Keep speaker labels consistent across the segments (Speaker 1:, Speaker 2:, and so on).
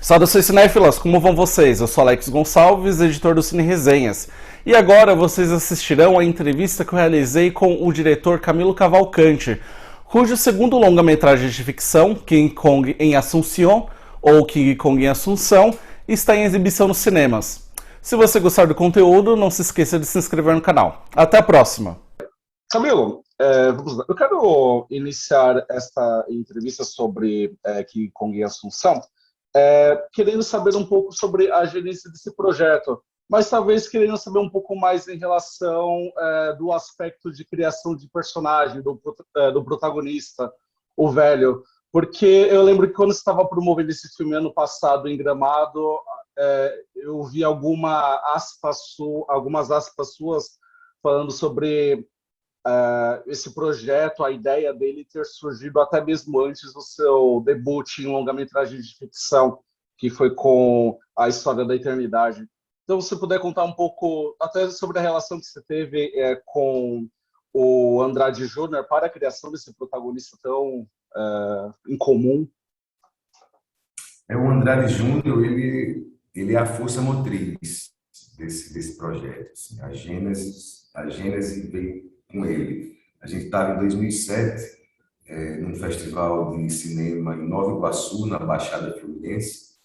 Speaker 1: Saudações cinéfilas, como vão vocês? Eu sou Alex Gonçalves, editor do Cine Resenhas. E agora vocês assistirão a entrevista que eu realizei com o diretor Camilo Cavalcante, cujo segundo longa-metragem de ficção, King Kong em Assunção, ou King Kong em Assunção, está em exibição nos cinemas. Se você gostar do conteúdo, não se esqueça de se inscrever no canal. Até a próxima!
Speaker 2: Camilo, vamos lá. Eu quero iniciar esta entrevista sobre King Kong em Assunção, querendo saber um pouco sobre a gênese desse projeto, mas talvez querendo saber um pouco mais em relação do aspecto de criação de personagem, do protagonista, o velho, porque eu lembro que quando você estava promovendo esse filme ano passado em Gramado, eu vi algumas aspas suas falando sobre esse projeto, a ideia dele ter surgido até mesmo antes do seu debut em longa-metragem de ficção, que foi com A História da Eternidade. Então, se puder contar um pouco até sobre a relação que você teve com o Andrade Júnior para a criação desse protagonista tão incomum.
Speaker 3: O Andrade Júnior, ele é a força motriz desse projeto. Assim. A Gênese veio com ele. A gente estava em 2007, num festival de cinema em Nova Iguaçu, na Baixada Fluminense,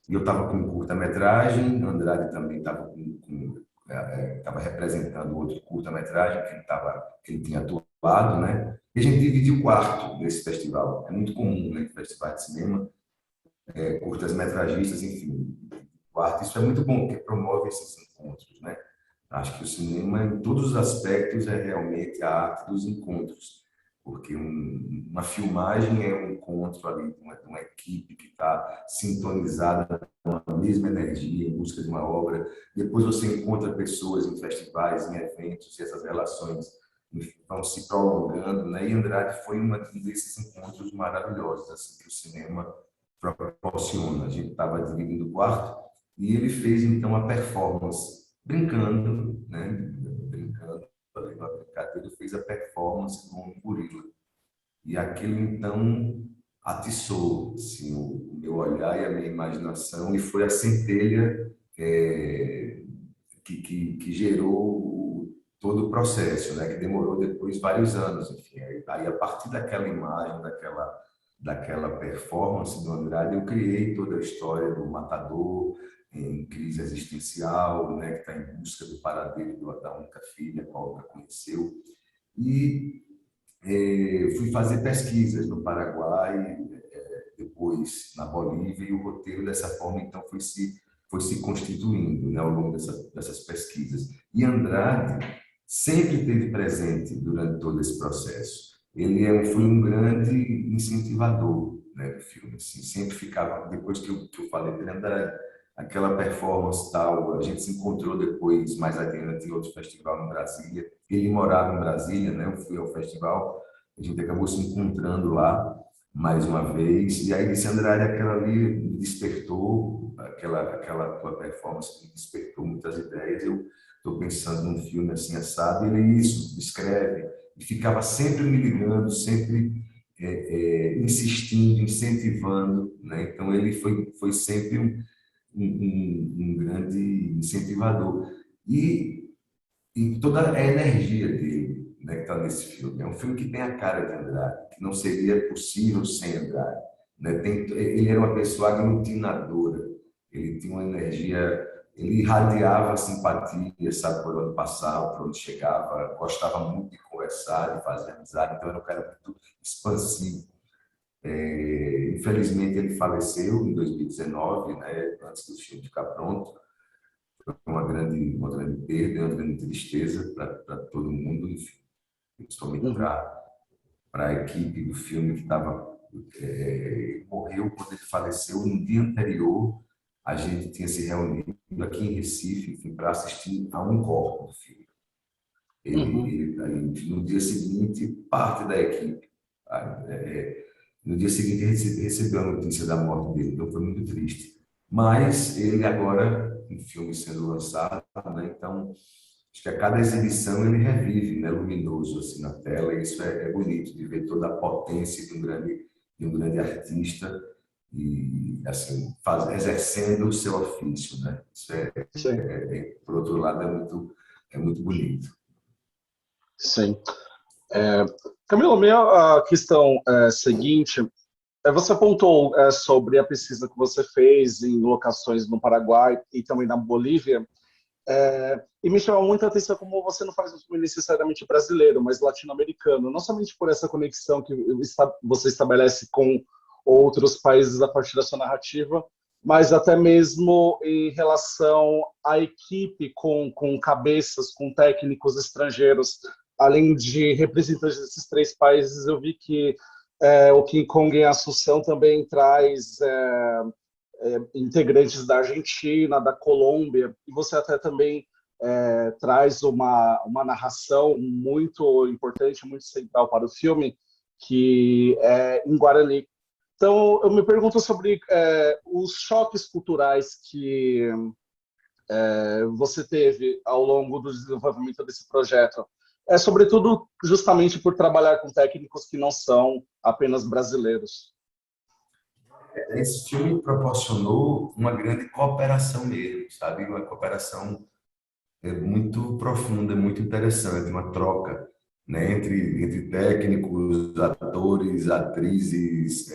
Speaker 3: e eu estava com curta-metragem, Andrade também estava representando outro curta-metragem que ele tinha atuado, né? E a gente dividiu o quarto desse festival. É muito comum, né, festival de cinema, curtas-metragistas, enfim, quarto. Isso é muito bom, porque promove esses encontros, né? Acho que o cinema, em todos os aspectos, é realmente a arte dos encontros, porque uma filmagem é um encontro ali de uma equipe que está sintonizada com a mesma energia em busca de uma obra. Depois você encontra pessoas em festivais, em eventos, e essas relações vão se prolongando, né? E Andrade foi um desses encontros maravilhosos assim, que o cinema proporciona. A gente estava dividindo o quarto e ele fez, então, a performance brincando, né? Brincando, fazendo uma brincadeira, fez a performance com um gorila. E aquilo, então, atiçou assim, o meu olhar e a minha imaginação, e foi a centelha que gerou todo o processo, né? Que demorou depois vários anos. Enfim, aí, a partir daquela imagem, daquela performance do Andrade, eu criei toda a história do matador em crise existencial, né, que está em busca do paradeiro da única filha, a qual nunca conheceu. E fui fazer pesquisas no Paraguai, depois na Bolívia, e o roteiro dessa forma, então, foi se constituindo, né, ao longo dessas pesquisas. E Andrade sempre esteve presente durante todo esse processo. Ele foi um grande incentivador, né, do filme. Assim, sempre ficava, depois que eu falei para ele, Andrade, aquela performance tal, a gente se encontrou depois, mais adiante, em outro festival em Brasília. Ele morava em Brasília, né? Eu fui ao festival, a gente acabou se encontrando lá mais uma vez. E aí disse, Andrade, aquela ali me despertou, aquela tua performance me despertou muitas ideias. Eu estou pensando num filme assim, assado. E ele, isso, escreve. E ficava sempre me ligando, sempre insistindo, incentivando, né? Então ele foi sempre um grande incentivador. E toda a energia dele, né, que está nesse filme. É um filme que tem a cara de Andrade, que não seria possível sem Andrade. Né? Ele era uma pessoa aglutinadora, ele tinha uma energia, ele irradiava simpatia, sabe, por onde passava, por onde chegava, gostava muito de conversar, de fazer amizade, então era um cara muito expansivo. Infelizmente, ele faleceu em 2019, né, antes do filme ficar pronto. Foi uma grande perda, uma grande tristeza para todo mundo, enfim, principalmente para a equipe do filme que estava. Morreu quando ele faleceu. No dia anterior, a gente tinha se reunido aqui em Recife para assistir a um corte do filme. No dia seguinte, parte da equipe. No dia seguinte, recebeu a notícia da morte dele, então foi muito triste. Mas ele agora, um filme sendo lançado, né? Então, acho que a cada exibição ele revive, né? Luminoso assim na tela, e isso é bonito, de ver toda a potência de um grande artista e assim, exercendo o seu ofício, né? Isso
Speaker 2: Sim,
Speaker 3: por outro lado, é muito bonito.
Speaker 2: sim. Camilo, minha questão é seguinte. Você apontou sobre a pesquisa que você fez em locações no Paraguai e também na Bolívia, e me chamou muita atenção como você não faz um filme necessariamente brasileiro, mas latino-americano, não somente por essa conexão que você estabelece com outros países a partir da sua narrativa, mas até mesmo em relação à equipe com cabeças, com técnicos estrangeiros, além de representantes desses três países, eu vi que o King Kong em Assunção também traz integrantes da Argentina, da Colômbia, e você até também traz uma narração muito importante, muito central para o filme, que é em Guarani. Então, eu me pergunto sobre os choques culturais que você teve ao longo do desenvolvimento desse projeto. Sobretudo, justamente por trabalhar com técnicos que não são apenas brasileiros.
Speaker 3: Esse filme proporcionou uma grande cooperação mesmo, sabe? Uma cooperação muito profunda, muito interessante, uma troca, né? Entre técnicos, atores, atrizes,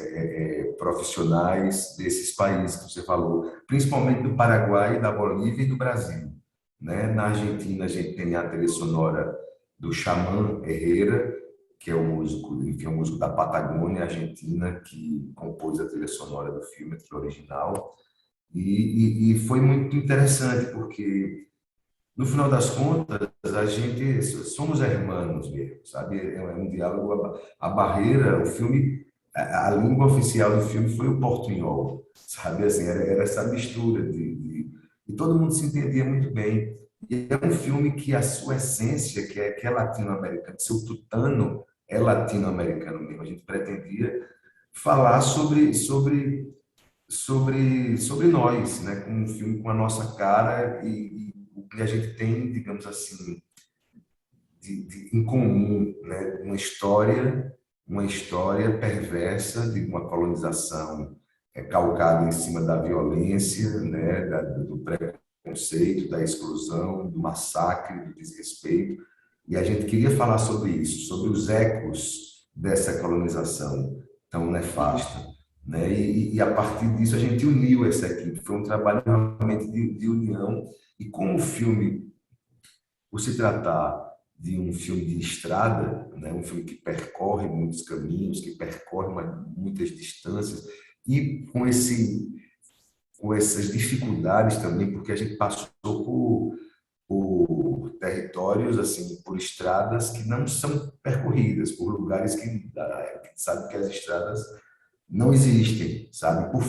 Speaker 3: profissionais desses países que você falou, principalmente do Paraguai, da Bolívia e do Brasil, né? Na Argentina, a gente tem a trilha sonora do Xamã Herrera, que é um músico, enfim, um músico da Patagônia Argentina, que compôs a trilha sonora do filme, a trilha original. E foi muito interessante, porque, no final das contas, a gente somos hermanos mesmo, sabe? É um diálogo, a barreira, o filme, a língua oficial do filme foi o portunhol, sabe? Assim, era essa mistura e todo mundo se entendia muito bem. E é um filme que a sua essência, que é latino-americano, seu tutano é latino-americano mesmo. A gente pretendia falar sobre nós, né? Com um filme com a nossa cara e o que a gente tem, digamos assim, em comum, né? Uma história perversa de uma colonização calcada em cima da violência, né? Do preconceito, da exclusão, do massacre, do desrespeito. E a gente queria falar sobre isso, sobre os ecos dessa colonização tão nefasta, né? E a partir disso a gente uniu essa equipe. Foi um trabalho realmente de união. E como o filme, por se tratar de um filme de estrada, né? Um filme que percorre muitos caminhos, que percorre muitas distâncias, e com essas dificuldades também, porque a gente passou por territórios, assim, por estradas que não são percorridas, por lugares que a gente sabe que as estradas não existem, sabe? Por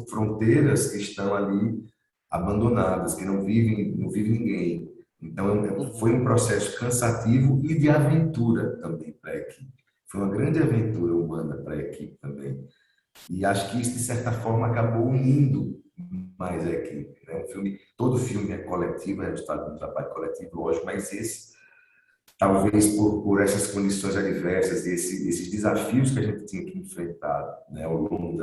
Speaker 3: fronteiras que estão ali abandonadas, que não vive ninguém. Então, foi um processo cansativo e de aventura também para a equipe. Foi uma grande aventura humana para a equipe também. E acho que isso, de certa forma, acabou unindo mais a equipe, né? Todo filme é coletivo, é resultado de um trabalho coletivo, lógico, mas esse, talvez por essas condições adversas e esses desafios que a gente tinha que enfrentar, né, ao longo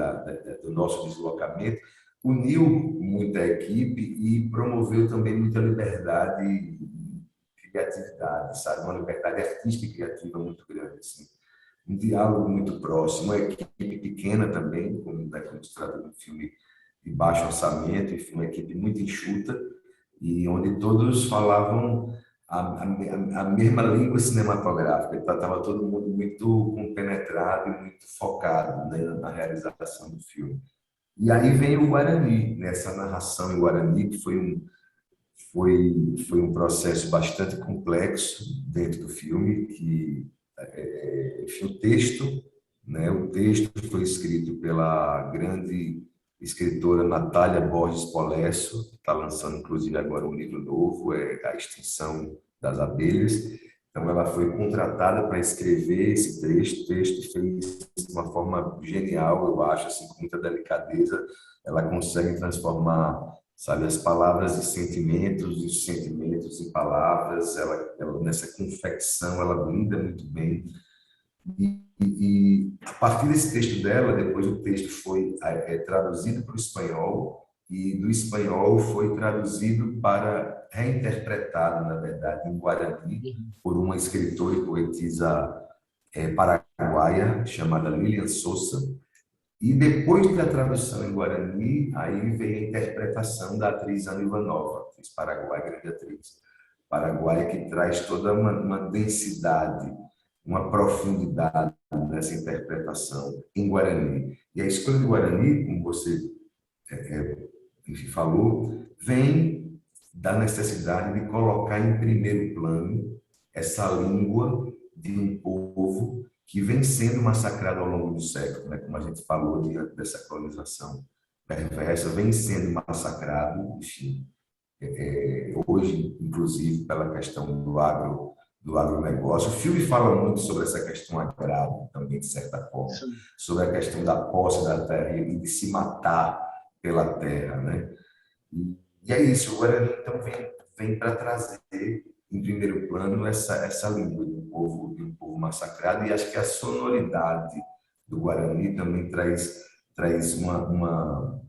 Speaker 3: do nosso deslocamento, uniu muita equipe e promoveu também muita liberdade e criatividade, sabe? Uma liberdade artística e criativa muito grande, assim. Um diálogo muito próximo, uma equipe pequena também, como se trata de um filme de baixo orçamento, enfim, uma equipe muito enxuta, e onde todos falavam a mesma língua cinematográfica. Então, estava todo mundo muito compenetrado e muito focado, né, na realização do filme. E aí vem o Guarani, nessa narração em Guarani, que foi um processo bastante complexo dentro do filme, que enfim, o texto foi escrito pela grande escritora Natália Borges Polesso, que está lançando inclusive agora um livro novo, A Extinção das Abelhas. Então ela foi contratada para escrever esse texto fez de uma forma genial, eu acho, assim, com muita delicadeza. Ela consegue transformar, sabe, as palavras em sentimentos, e os sentimentos em palavras. Ela nessa confecção, ela brinda muito bem E a partir desse texto dela, depois o texto foi traduzido para o espanhol, e do espanhol foi traduzido para, reinterpretado, na verdade, em Guarani, por uma escritora e poetisa paraguaia chamada Lilian Souza. E depois da tradução em Guarani, aí veio a interpretação da atriz Ana Ivanova, atriz paraguaia, grande atriz paraguaia, que traz toda uma densidade, uma profundidade nessa interpretação em Guarani. E a escolha de Guarani, como você enfim, falou, vem da necessidade de colocar em primeiro plano essa língua de um povo que vem sendo massacrado ao longo do século, né? Como a gente falou diante dessa colonização perversa, vem sendo massacrado, enfim, hoje, inclusive, pela questão do agronegócio. O filme fala muito sobre essa questão agrária, também, de certa forma, sobre a questão da posse da terra e de se matar pela terra, né? E é isso, o Guarani, então, vem para trazer, em primeiro plano, essa língua de um povo massacrado, e acho que a sonoridade do Guarani também traz uma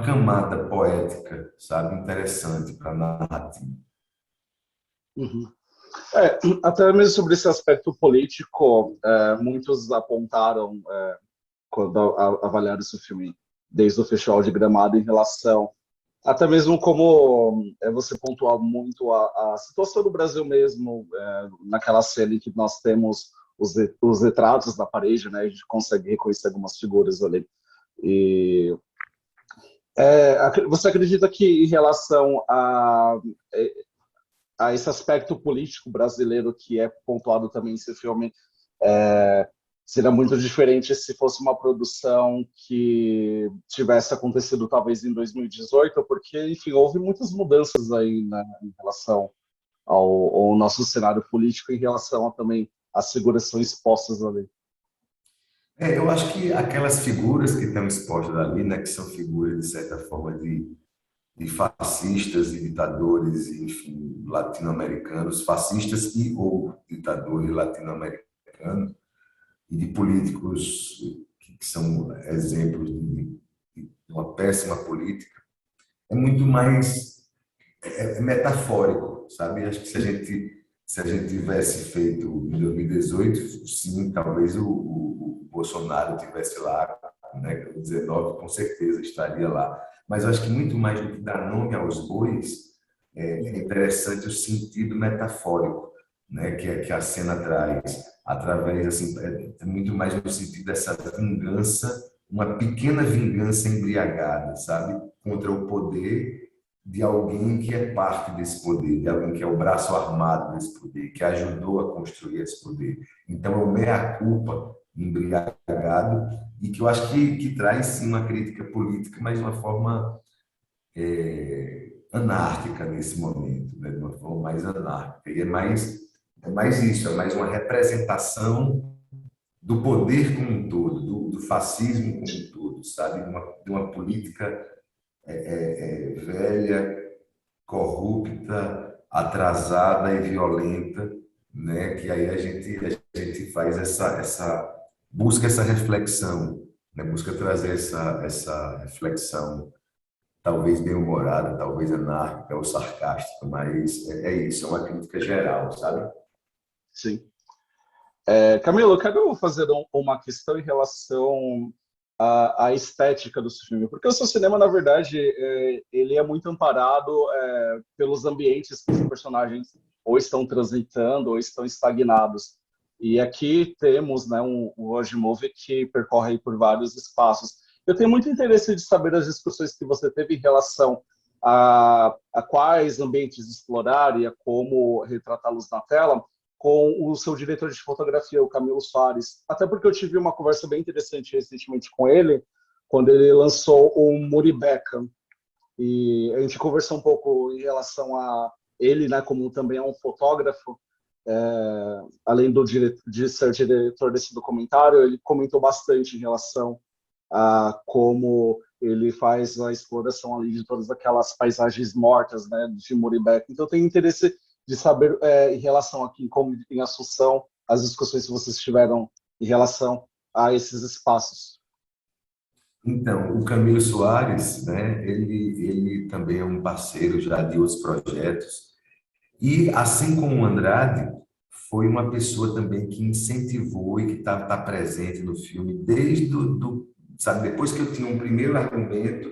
Speaker 3: camada poética, sabe, interessante para a narrativa.
Speaker 2: Uhum. Até mesmo sobre esse aspecto político, muitos apontaram, quando avaliaram esse filme, desde o Festival de Gramado, em relação, até mesmo como você pontuou muito a situação do Brasil mesmo, naquela cena em que nós temos os retratos na parede, né, a gente consegue reconhecer algumas figuras ali. E você acredita que, em relação a esse aspecto político brasileiro que é pontuado também nesse filme, seria muito diferente se fosse uma produção que tivesse acontecido talvez em 2018, porque, enfim, houve muitas mudanças aí, né, em relação ao nosso cenário político, em relação também às figuras que são expostas ali.
Speaker 3: Eu acho que aquelas figuras que estão expostas ali, né, que são figuras, de certa forma, de fascistas e ditadores, enfim, latino-americanos, fascistas e ou ditadores latino-americanos, e de políticos que são exemplos de uma péssima política, é muito mais metafórico, sabe? Acho que se a gente tivesse feito em 2018, sim, talvez o Bolsonaro tivesse lá, né? O 19 com certeza estaria lá. Mas eu acho que muito mais do que dar nome aos bois, é interessante o sentido metafórico, né? Que a cena traz, através, assim, muito mais no sentido dessa vingança, uma pequena vingança embriagada, sabe? Contra o poder de alguém que é parte desse poder, de alguém que é o braço armado desse poder, que ajudou a construir esse poder. Então, é o meia-culpa embriagado, e que eu acho que traz, sim, uma crítica política, mas de uma forma anárquica nesse momento, né? De uma forma mais anárquica. E é mais isso, é mais uma representação do poder como um todo, do fascismo como um todo, sabe? De uma política velha, corrupta, atrasada e violenta, né? Que aí a gente faz busca essa reflexão, né? Busca trazer essa reflexão, talvez bem-humorada, talvez anárquica ou sarcástica, mas é isso, é uma crítica geral, sabe?
Speaker 2: Sim. Camilo, eu quero fazer uma questão em relação à estética do filme, porque o seu cinema, na verdade, ele é muito amparado pelos ambientes que os personagens ou estão transitando ou estão estagnados. E aqui temos, né, um road movie que percorre por vários espaços. Eu tenho muito interesse de saber as discussões que você teve em relação a quais ambientes explorar e a como retratá-los na tela, com o seu diretor de fotografia, o Camilo Soares. Até porque eu tive uma conversa bem interessante recentemente com ele, quando ele lançou o Muribeca. E a gente conversou um pouco em relação a ele, né, como também é um fotógrafo, além de ser diretor desse documentário, ele comentou bastante em relação a como ele faz a exploração ali de todas aquelas paisagens mortas, né, de Muribeca. Então, eu tenho interesse de saber em relação aqui, como em Assunção, as discussões que vocês tiveram em relação a esses espaços.
Speaker 3: Então, o Camilo Soares, né, ele também é um parceiro já de outros projetos. E, assim como o Andrade, foi uma pessoa também que incentivou e que tá presente no filme desde sabe, depois que eu tinha um primeiro argumento,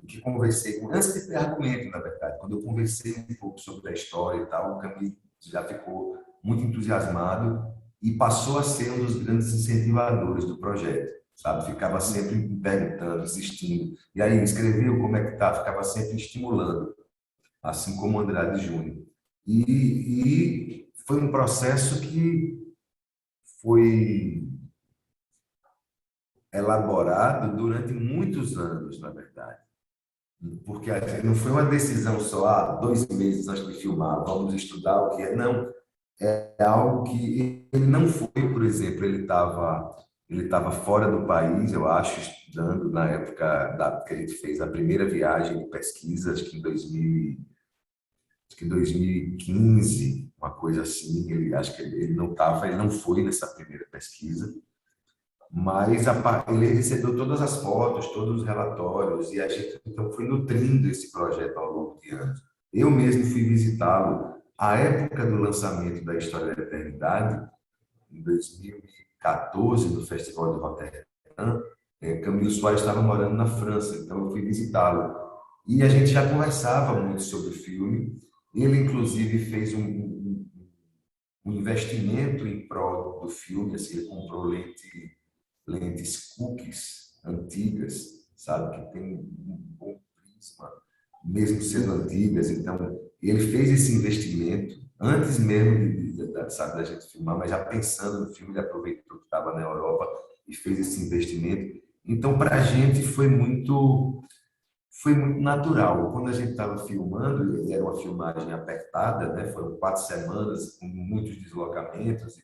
Speaker 3: que conversei com, antes de ter argumento, na verdade, quando eu conversei um pouco sobre a história e tal, o Camilo já ficou muito entusiasmado e passou a ser um dos grandes incentivadores do projeto, sabe? Ficava sempre me perguntando, insistindo. E aí, escreveu como é que tá? Ficava sempre estimulando, assim como o Andrade Júnior. E foi um processo que foi elaborado durante muitos anos, na verdade. Porque não foi uma decisão só, 2 meses antes de filmar, vamos estudar o que é. Não, é algo que ele não foi, por exemplo, ele tava fora do país, eu acho, estudando na época que a gente fez a primeira viagem de pesquisa, acho que em 2015, uma coisa assim. Acho que ele não tava, ele não foi nessa primeira pesquisa, mas ele recebeu todas as fotos, todos os relatórios, e a gente então foi nutrindo esse projeto ao longo de anos. Eu mesmo fui visitá-lo à época do lançamento da História da Eternidade, em 2014, no Festival de Rotterdam. Camilo Soares estava morando na França, então eu fui visitá-lo. E a gente já conversava muito sobre o filme. Ele, inclusive, fez um investimento em prol do filme, assim, ele comprou lentes cookies antigas, sabe, que tem um bom prisma, mesmo sendo antigas. Então, ele fez esse investimento antes mesmo sabe, da gente filmar, mas já pensando no filme, ele aproveitou que estava na Europa e fez esse investimento. Então, para a gente foi muito natural. Quando a gente estava filmando, e era uma filmagem apertada, né? Foram 4 semanas com muitos deslocamentos,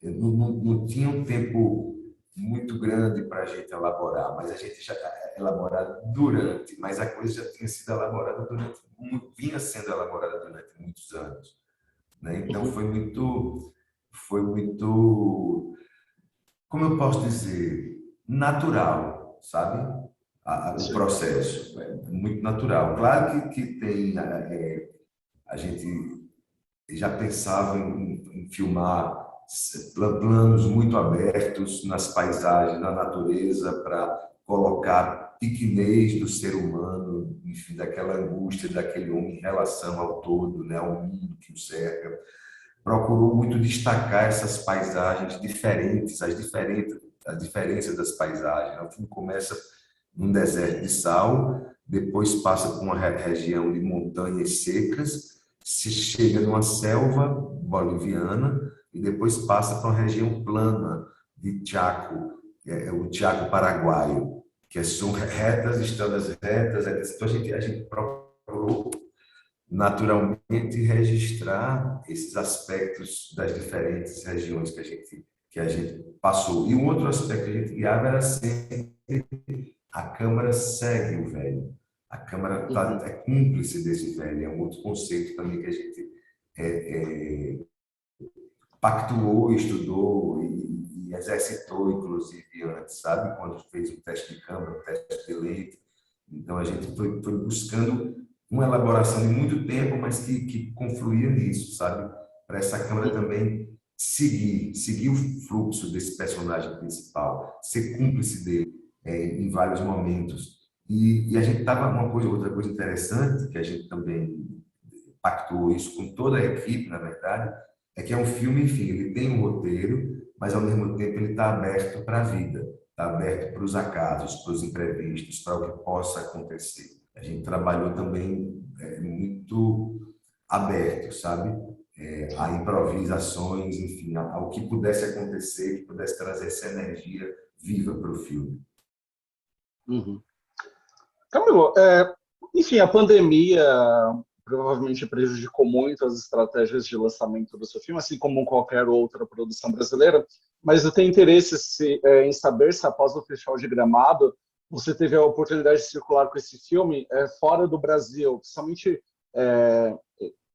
Speaker 3: não tinha um tempo muito grande para a gente elaborar, mas a gente já elaborado durante, mas a coisa já tinha sido elaborada vinha sendo elaborada durante muitos anos, né? Então foi muito, como eu posso dizer, natural, sabe? O processo é muito natural. Claro que tem, a gente já pensava em filmar planos muito abertos nas paisagens, na natureza, para colocar pequenez do ser humano, enfim, daquela angústia daquele homem em relação ao todo, né, ao mundo que o cerca. Procurou muito destacar essas paisagens diferentes, as diferenças das paisagens. O filme começa num deserto de sal, depois passa por uma região de montanhas secas, se chega numa selva boliviana e depois passa para uma região plana de Chaco, o Chaco paraguaio, que são retas, estradas retas. Então a gente procurou naturalmente registrar esses aspectos das diferentes regiões que a gente passou. E um outro aspecto que a gente guiava era sempre a câmera segue o velho. A câmera é cúmplice desse velho. É um outro conceito também que a gente pactuou, estudou e exercitou, inclusive, antes, sabe? Quando fez o teste de câmera, o teste de lente. Então, a gente foi buscando uma elaboração de muito tempo, mas que confluía nisso, sabe? Para essa câmera também seguir o fluxo desse personagem principal, ser cúmplice dele em vários momentos. E a gente estava outra coisa interessante, que a gente também pactuou isso com toda a equipe, na verdade, é que é um filme, enfim, ele tem um roteiro, mas ao mesmo tempo ele está aberto para a vida, está aberto para os acasos, para os imprevistos, para o que possa acontecer. A gente trabalhou também muito aberto, sabe? A improvisações, enfim, ao que pudesse acontecer, que pudesse trazer essa energia viva para o filme.
Speaker 2: Camilo, enfim, a pandemia provavelmente prejudicou muito as estratégias de lançamento do seu filme, assim como qualquer outra produção brasileira, mas eu tenho interesse em saber se após o Festival de Gramado você teve a oportunidade de circular com esse filme fora do Brasil, principalmente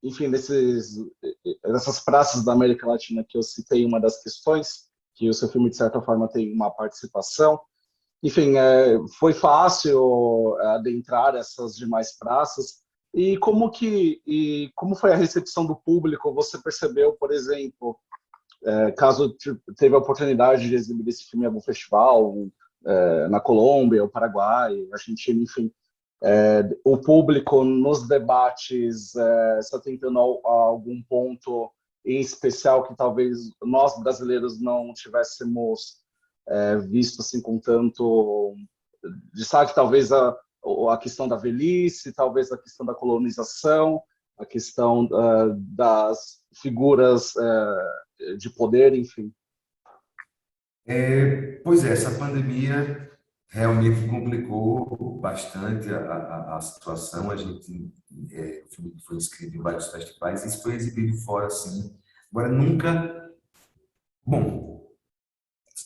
Speaker 2: enfim, dessas praças da América Latina que eu citei, uma das questões, que o seu filme, de certa forma, tem uma participação. Enfim, foi fácil adentrar essas demais praças. E como foi a recepção do público? Você percebeu, por exemplo, caso teve a oportunidade de exibir esse filme em algum festival, na Colômbia, o Paraguai, Argentina, enfim, o público nos debates está tentando a algum ponto em especial que talvez nós brasileiros não tivéssemos visto assim com tanto destaque, talvez a questão da velhice, talvez a questão da colonização, a questão das figuras de poder, enfim.
Speaker 3: Pois é, essa pandemia realmente complicou bastante a situação. O filme foi inscrito em vários festivais, isso foi exibido fora, sim. Agora, nunca. Bom,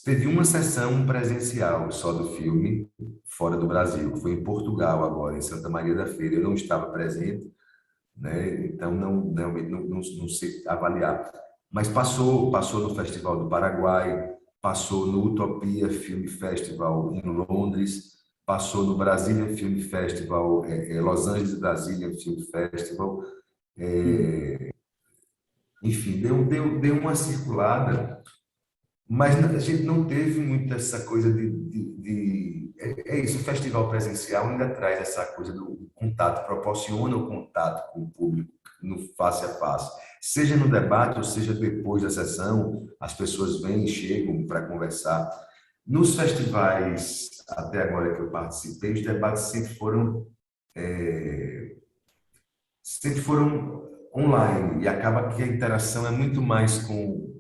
Speaker 3: teve uma sessão presencial só do filme fora do Brasil, que foi em Portugal agora, em Santa Maria da Feira. Eu não estava presente, né? Então não sei avaliar. Mas passou no Festival do Paraguai, passou no Utopia Film Festival em Londres, passou no Brazilian Film Festival, Los Angeles Brazilian Film Festival. Enfim, deu uma circulada, mas a gente não teve muito essa coisa é isso, o festival presencial ainda traz essa coisa do contato, proporciona o contato com o público no face a face. Seja no debate ou seja depois da sessão, as pessoas vêm e chegam para conversar. Nos festivais, até agora que eu participei, os debates sempre foram online, e acaba que a interação é muito mais com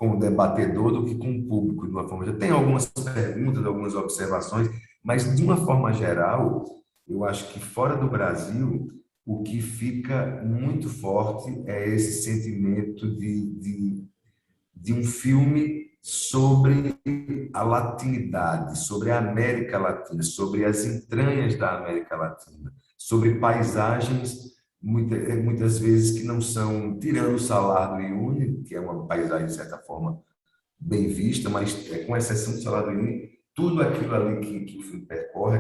Speaker 3: o debatedor do que com o público, de uma forma. Já tem algumas perguntas, algumas observações, mas de uma forma geral, eu acho que fora do Brasil, o que fica muito forte é esse sentimento de um filme sobre a latinidade, sobre a América Latina, sobre as entranhas da América Latina, sobre paisagens muitas vezes que não são, tirando o Salar do Uyuni, que é uma paisagem de certa forma bem vista, mas com exceção do Salar do Uyuni, tudo aquilo ali que o filme percorre,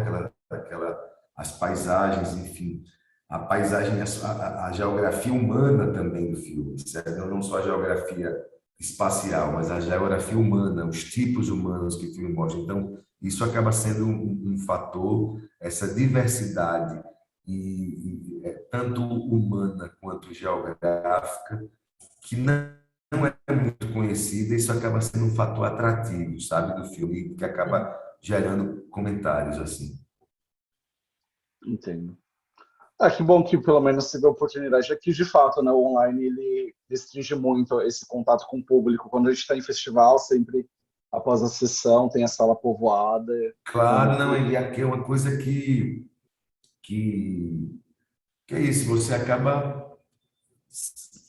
Speaker 3: as paisagens, enfim, a paisagem, a geografia humana também do filme, certo? Não só a geografia espacial, mas a geografia humana, os tipos humanos que o filme mostra. Então, isso acaba sendo um fator, essa diversidade tanto humana quanto geográfica, que não é muito conhecida, e isso acaba sendo um fator atrativo, sabe, do filme, que acaba gerando comentários assim.
Speaker 2: Entendo. Que bom que pelo menos você deu a oportunidade. Aqui, de fato, né, o online ele restringe muito esse contato com o público. Quando a gente está em festival, sempre após a sessão tem a sala povoada.
Speaker 3: Claro, não, e aqui é uma coisa que é isso, você acaba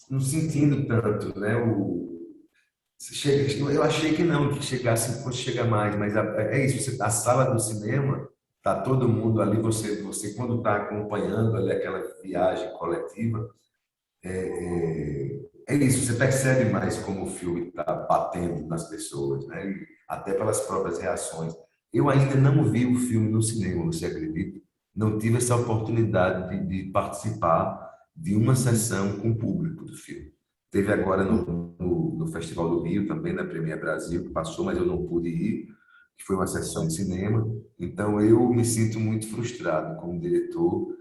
Speaker 3: não sentindo tanto, né? Eu achei que não, que chegasse, fosse chegar mais, mas é isso, a sala do cinema, tá todo mundo ali, você quando está acompanhando ali aquela viagem coletiva, é isso, você percebe mais como o filme está batendo nas pessoas, né? E até pelas próprias reações. Eu ainda não vi o filme no cinema, você acredita? Não tive essa oportunidade de participar de uma sessão com o público do filme. Teve agora no Festival do Rio, também na Premiere Brasil, que passou, mas eu não pude ir, que foi uma sessão de cinema. Então, eu me sinto muito frustrado como diretor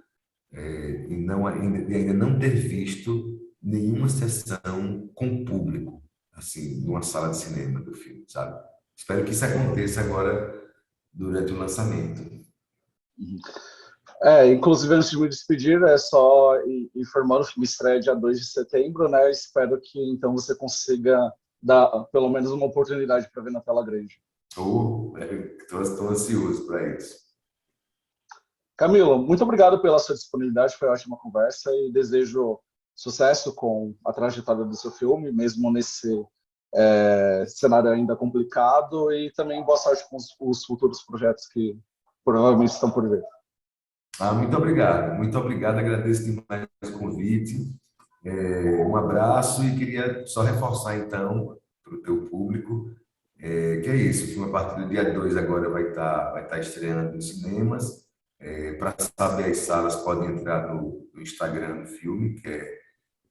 Speaker 3: ainda não ter visto nenhuma sessão com público, assim, numa sala de cinema do filme, sabe? Espero que isso aconteça agora durante o lançamento.
Speaker 2: Inclusive, antes de me despedir, é só informando que o filme estreia dia 2 de setembro, né? Espero que então você consiga dar pelo menos uma oportunidade para ver na tela grande.
Speaker 3: Estou ansioso para isso.
Speaker 2: Camilo, muito obrigado pela sua disponibilidade, foi uma ótima conversa e desejo sucesso com a trajetória do seu filme, mesmo nesse cenário ainda complicado, e também boa sorte com os futuros projetos que provavelmente estão por vir.
Speaker 3: muito obrigado, agradeço demais o convite. Um abraço e queria só reforçar então para o teu público que é isso, o filme a partir do dia 2 agora vai estar estreando nos cinemas. Para saber as salas, podem entrar no Instagram do filme, que é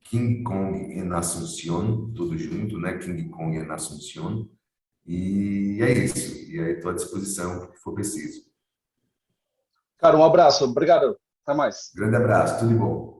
Speaker 3: King Kong en Asunción, tudo junto, né? King Kong en Asunción. E é isso. E aí estou à disposição para o que for preciso.
Speaker 2: Cara, um abraço. Obrigado. Até mais.
Speaker 3: Grande abraço, tudo de bom.